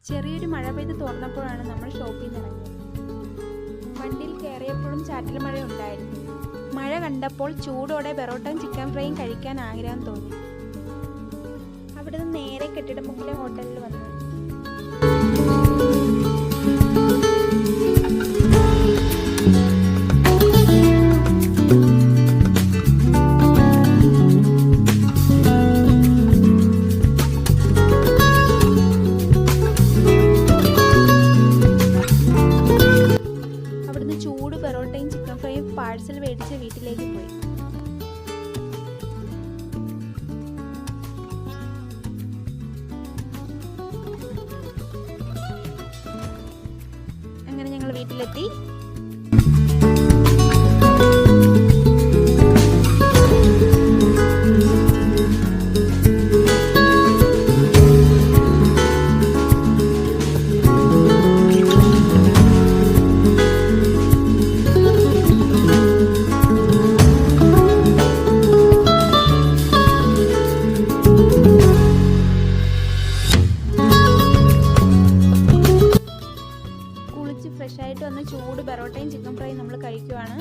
ചെറിയൊരു മഴ പെയ്ത് തോർന്നപ്പോഴാണ് നമ്മൾ ഷോപ്പിൽ നിന്ന് ഇറങ്ങിയത്. വണ്ടിയിൽ കയറിയപ്പോഴും ചാറ്റൽ മഴ ഉണ്ടായിരുന്നു. മഴ കണ്ടപ്പോൾ ചൂടോടെ ബെറോട്ടയും ചിക്കൻ ഫ്രൈയും കഴിക്കാൻ ആഗ്രഹം തോന്നി. അവിടുന്ന് നേരെ കെട്ടിടമുക്കിലെ ഹോട്ടലിൽ വന്നു. അവിടുന്ന് ചൂട് ബെറോട്ടയും ചിക്കൻ ഫ്രൈയും പാഴ്സൽ മേടിച്ച് വീട്ടിലേക്ക് പോയി. അങ്ങനെ ഞങ്ങൾ വീട്ടിലെത്തി. ഫ്രഷായിട്ട് വന്ന് ചൂട് ബെറോട്ടയും ചിക്കൻ ഫ്രൈയും നമ്മൾ കഴിക്കുവാണ്.